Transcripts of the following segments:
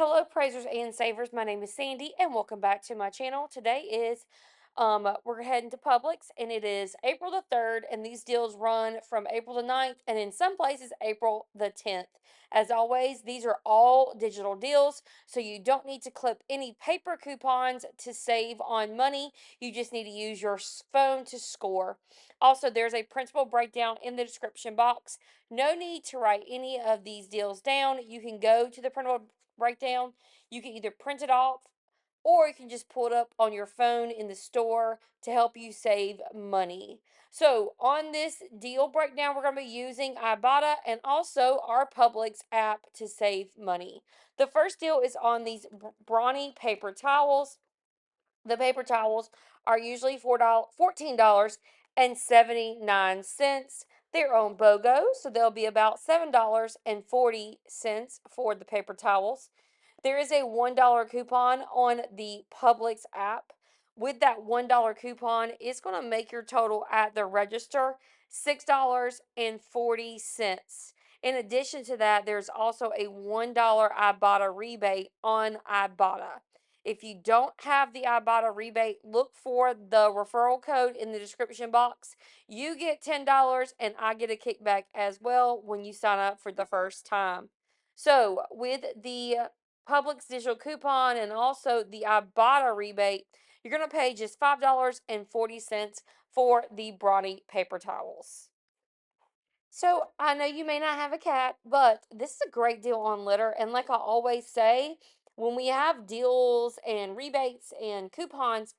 Hello, praisers and savers. My name is Sandy, and welcome back to my channel. Today is we're heading to Publix, and it is April the 3rd, and these deals run from April the 9th, and in some places April the 10th. As always, these are all digital deals, so you don't need to clip any paper coupons to save on money. You just need to use your phone to score. Also, there's a principal breakdown in the description box. No need to write any of these deals down. You can go to the printable breakdown. You can either print it off or you can just pull it up on your phone in the store to help you save money. So, on this deal breakdown, we're going to be using IBOTTA and also our Publix app to save money. The first deal is on these brawny paper towels. The paper towels are usually $14.79. They're on BOGO, so they'll be about $7.40 for the paper towels. There is a $1 coupon on the Publix app. With that $1 coupon, it's going to make your total at the register $6.40. In addition to that, there's also a $1 Ibotta rebate on Ibotta. If you don't have the Ibotta rebate, look for the referral code in the description box. You get $10 and I get a kickback as well when you sign up for the first time. So, with the Publix digital coupon and also the Ibotta rebate, you're going to pay just $5.40 for the brawny paper towels. So I know you may not have a cat, but this is a great deal on litter. And like I always say, when we have deals and rebates and coupons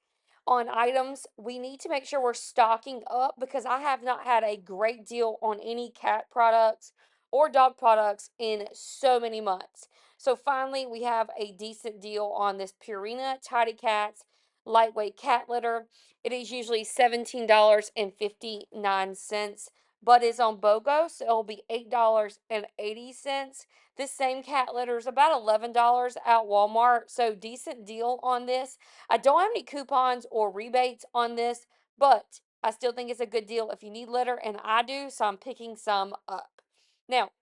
on items, we need to make sure we're stocking up because I have not had a great deal on any cat products or dog products in so many months. So finally, we have a decent deal on this Purina Tidy Cats lightweight cat litter. It is usually $17.59, but it's on BOGO, so it'll be $8.80. This same cat litter is about $11 at Walmart, so decent deal on this. I don't have any coupons or rebates on this, but I still think it's a good deal if you need litter, and I do, so I'm picking some up. Now,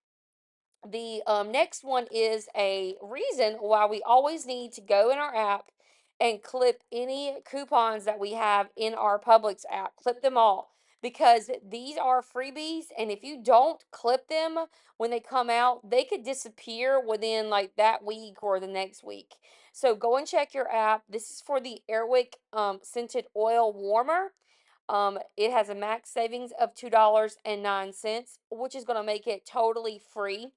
the next one is a reason why we always need to go in our app and clip any coupons that we have in our Publix app. Clip them all because these are freebies, and if you don't clip them when they come out, they could disappear within like that week or the next week. So go and check your app. This is for the Airwick scented oil warmer. It has a max savings of $2.09, which is going to make it totally free.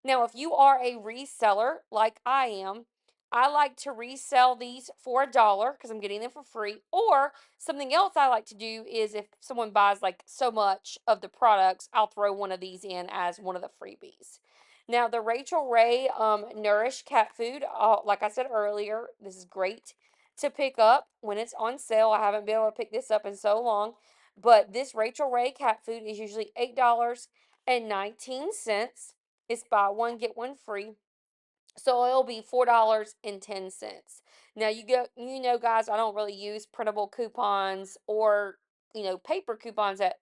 Now, if you are a reseller like I am, I like to resell these for $1 because I'm getting them for free. Or something else I like to do is if someone buys like so much of the products, I'll throw one of these in as one of the freebies. Now, the Rachel Ray Nourish cat food, like I said earlier, this is great to pick up when it's on sale. I haven't been able to pick this up in so long, but this Rachel Ray cat food is usually $8.19. It's buy one get one free. So it'll be $4.10. Now guys, I don't really use printable coupons or paper coupons at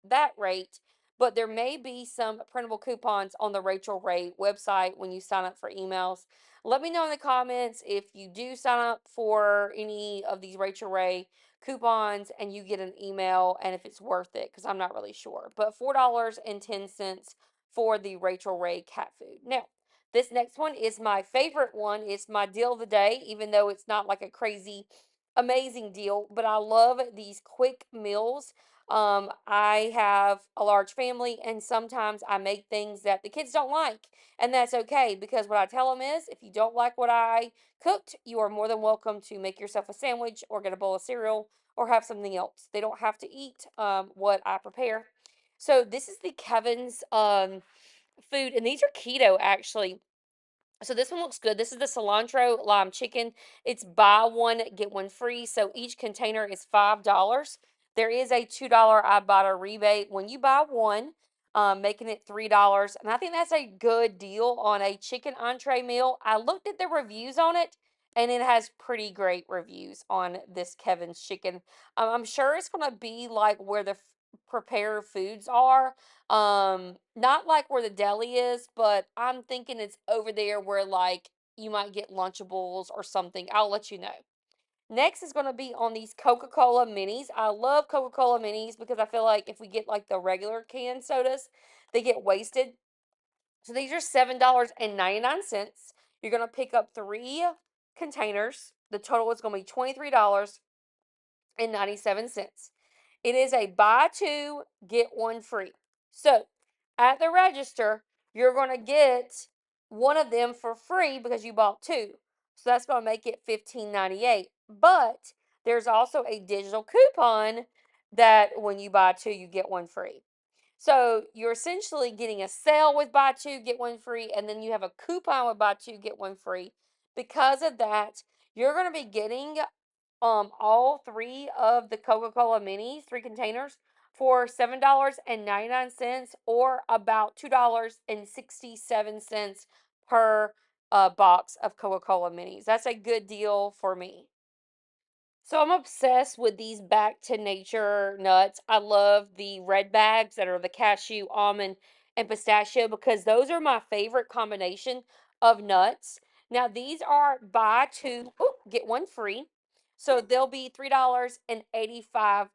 that rate, but there may be some printable coupons on the Rachel Ray website when you sign up for emails. Let me know in the comments if you do sign up for any of these Rachel Ray coupons and you get an email and if it's worth it because I'm not really sure. But $4.10 for the Rachel Ray cat food. Now, this next one is my favorite one. It's my deal of the day, even though it's not like a crazy, amazing deal. But I love these quick meals. I have a large family, and sometimes I make things that the kids don't like. And that's okay because what I tell them is if you don't like what I cooked, you are more than welcome to make yourself a sandwich or get a bowl of cereal or have something else. They don't have to eat what I prepare. So, this is the Kevin's food, and these are keto actually. So this one looks good. This is the cilantro lime chicken. It's buy one get one free. So each container is $5. There is a $2 Ibotta rebate when you buy one, making it $3. And I think that's a good deal on a chicken entree meal. I looked at the reviews on it, and it has pretty great reviews on this Kevin's chicken. I'm sure it's gonna be like where the prepared foods are, not like where the deli is, but I'm thinking it's over there where like you might get Lunchables or something. I'll let you know. Next is going to be on these Coca-Cola minis. I love Coca-Cola minis because I feel like if we get like the regular canned sodas, they get wasted. So these are $7.99. You're going to pick up 3 containers. The total is going to be $23.97. It is a buy two, get one free. So at the register, you're going to get one of them for free because you bought two. So that's going to make it $15.98. But there's also a digital coupon that when you buy two, you get one free. So you're essentially getting a sale with buy two, get one free, and then you have a coupon with buy two, get one free. Because of that, you're going to be getting all 3 of the Coca-Cola minis, 3 containers, for $7.99 or about $2.67 per box of Coca-Cola minis. That's a good deal for me. So I'm obsessed with these back to nature nuts. I love the red bags that are the cashew, almond, and pistachio because those are my favorite combination of nuts. Now these are buy two, get one free. So they'll be $3.85.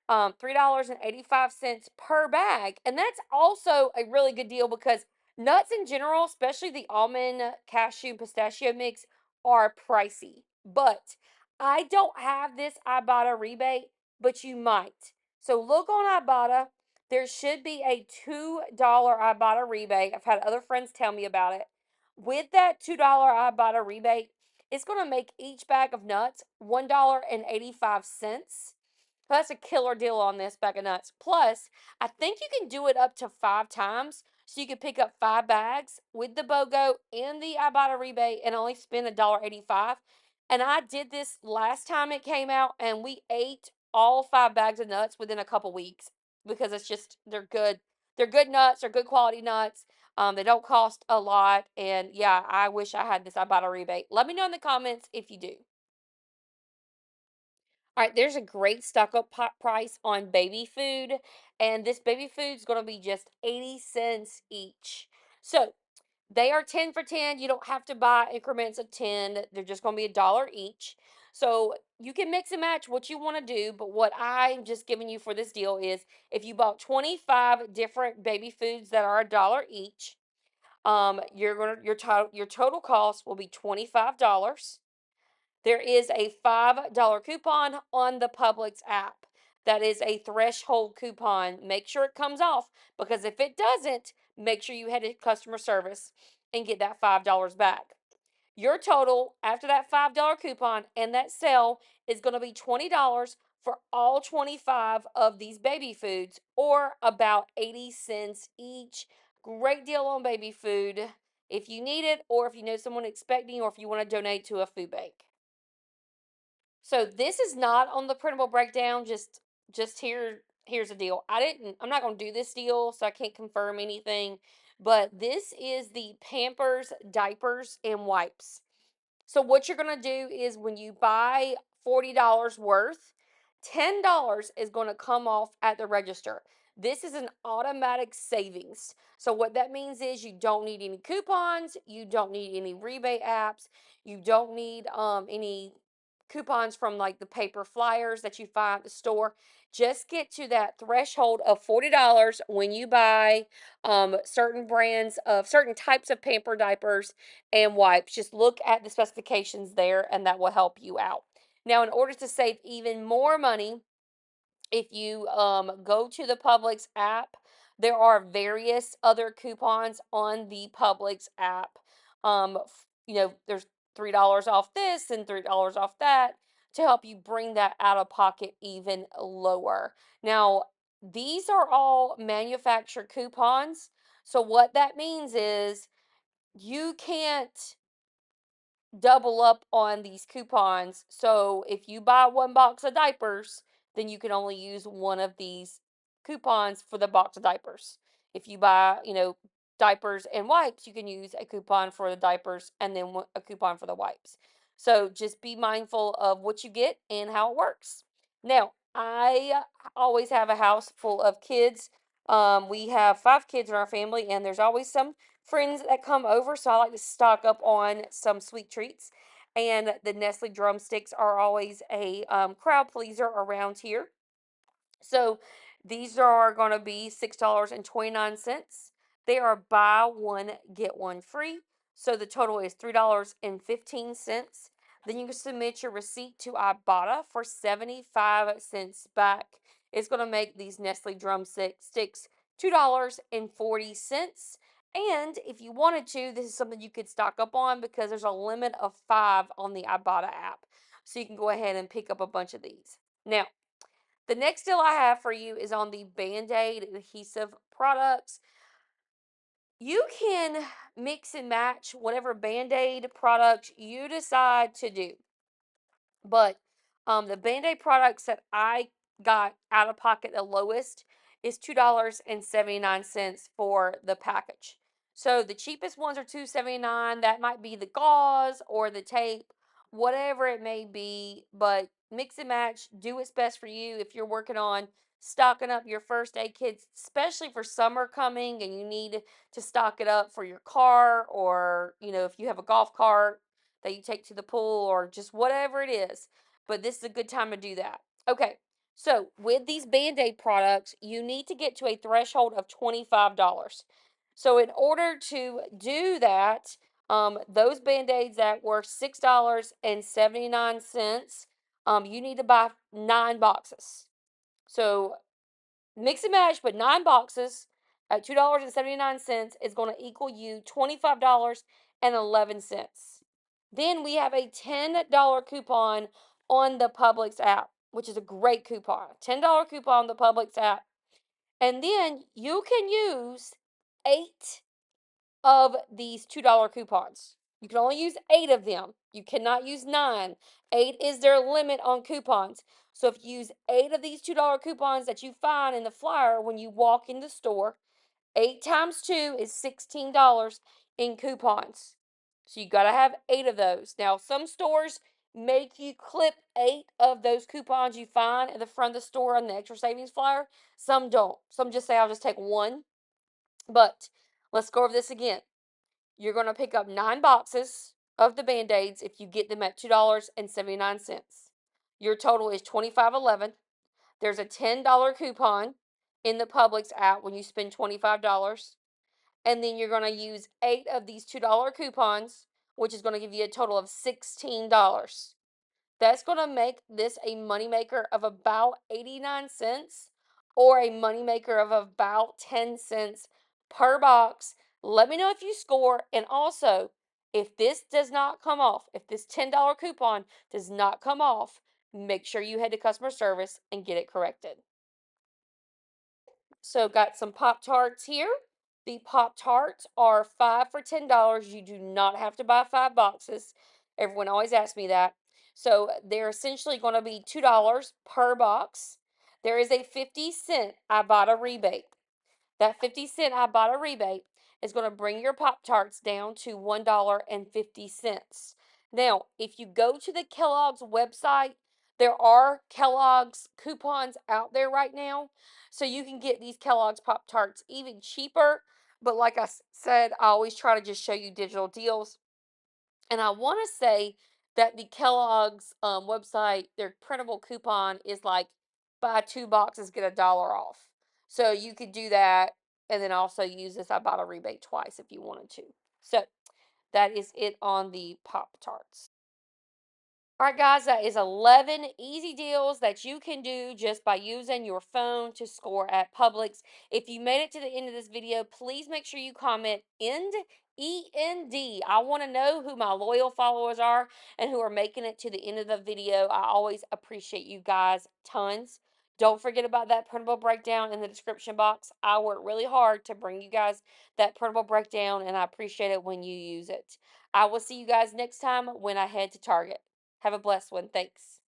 $3.85 per bag. And that's also a really good deal because nuts in general, especially the almond, cashew, pistachio mix, are pricey. But I don't have this Ibotta rebate, but you might. So look on Ibotta. There should be a $2 Ibotta rebate. I've had other friends tell me about it. With that $2 Ibotta rebate, it's going to make each bag of nuts $1.85. So that's a killer deal on this bag of nuts. Plus, I think you can do it up to 5 times. So you can pick up 5 bags with the BOGO and the Ibotta rebate and only spend $1.85. And I did this last time it came out, and we ate all 5 bags of nuts within a couple weeks because it's just they're good. They're good nuts. They're good quality nuts. They don't cost a lot, and yeah, I wish I had this Ibotta rebate. Let me know in the comments if you do. All right, there's a great stock up price on baby food, and this baby food is going to be just 80 cents each. So they are 10 for 10. You don't have to buy increments of 10, they're just going to be $1 each. So you can mix and match what you want to do, but what I'm just giving you for this deal is if you bought 25 different baby foods that are $1 each, your total cost will be $25. There is a $5 coupon on the Publix app. That is a threshold coupon. Make sure it comes off because if it doesn't, make sure you head to customer service and get that $5 back. Your total after that $5 coupon and that sale is going to be $20 for all 25 of these baby foods or about 80 cents each. Great deal on baby food if you need it or if you know someone expecting or if you want to donate to a food bank. So this is not on the printable breakdown. Just here's the deal. I'm not going to do this deal, so I can't confirm anything. But this is the Pampers diapers and wipes. So what you're going to do is when you buy $40 worth, $10 is going to come off at the register. This is an automatic savings. So what that means is you don't need any coupons, you don't need any rebate apps, you don't need any coupons from like the paper flyers that you find at the store. Just get to that threshold of $40 when you buy certain brands of certain types of pamper diapers and wipes. Just look at the specifications there, and that will help you out. Now, in order to save even more money, if you go to the Publix app, there are various other coupons on the Publix app. There's $3 off this and $3 off that to help you bring that out of pocket even lower. Now, these are all manufacturer coupons. So, what that means is you can't double up on these coupons. So if you buy 1 box of diapers, then you can only use one of these coupons for the box of diapers. If you buy, diapers and wipes, you can use a coupon for the diapers and then a coupon for the wipes. So just be mindful of what you get and how it works. Now, I always have a house full of kids. We have 5 kids in our family, and there's always some friends that come over, so I like to stock up on some sweet treats. And the Nestle Drumsticks are always a crowd pleaser around here. So these are going to be $6.29. They are buy one, get one free. So the total is $3.15. Then you can submit your receipt to IBOTTA for 75 cents back. It's going to make these Nestle Drumsticks $2.40. And if you wanted to, this is something you could stock up on because there's a limit of 5 on the IBOTTA app. So you can go ahead and pick up a bunch of these. Now, the next deal I have for you is on the BandAid adhesive products. You can mix and match whatever BandAid product you decide to do. But the BandAid products that I got out of pocket the lowest is $2.79 for the package. So the cheapest ones are $2.79. That might be the gauze or the tape, whatever it may be. But mix and match, do what's best for you if you're working on stocking up your first aid kits, especially for summer coming and you need to stock it up for your car, or if you have a golf cart that you take to the pool, or just whatever it is. But this is a good time to do that. Okay, so with these BandAid products, you need to get to a threshold of $25. So in order to do that, those BandAids that were $6.79, you need to buy 9 boxes. So mix and match, but 9 boxes at $2.79 is going to equal you $25.11. Then we have a $10 coupon on the Publix app, which is a great coupon. $10 coupon on the Publix app. And then you can use 8 of these $2 coupons. You can only use 8 of them. You cannot use 9. 8 is their limit on coupons. So if you use 8 of these $2 coupons that you find in the flyer when you walk in the store, 8 times 2 is $16 in coupons. So you got to have 8 of those. Now, some stores make you clip 8 of those coupons you find at the front of the store on the extra savings flyer. Some don't. Some just say, I'll just take one. But let's go over this again. You're going to pick up 9 boxes of the BandAids if you get them at $2.79. Your total is $25.11. There's a $10 coupon in the Publix app when you spend $25. And then you're going to use 8 of these $2 coupons, which is going to give you a total of $16. That's going to make this a moneymaker of about 89 cents or a moneymaker of about 10 cents per box. Let me know if you score. And also, if this does not come off, if this $10 coupon does not come off, make sure you head to customer service and get it corrected. So got some Pop Tarts here. The Pop Tarts are 5 for $10. You do not have to buy 5 boxes. Everyone always asks me that. So they're essentially going to be $2 per box. There is a 50-cent IBOTTA rebate. That 50-cent IBOTTA rebate is going to bring your Pop Tarts down to $1.50. Now, if you go to the Kellogg's website, there are Kellogg's coupons out there right now. So you can get these Kellogg's Pop Tarts even cheaper. But like I said, I always try to just show you digital deals. And I want to say that the Kellogg's website, their printable coupon is like buy 2 boxes, get $1 off. So you could do that and then also use this IBOTTA rebate twice if you wanted to. So that is it on the Pop Tarts. All right, guys, that is 11 easy deals that you can do just by using your phone to score at Publix. If you made it to the end of this video, please make sure you comment END, END. I want to know who my loyal followers are and who are making it to the end of the video. I always appreciate you guys tons. Don't forget about that printable breakdown in the description box. I work really hard to bring you guys that printable breakdown, and I appreciate it when you use it. I will see you guys next time when I head to Target. Have a blessed one. Thanks.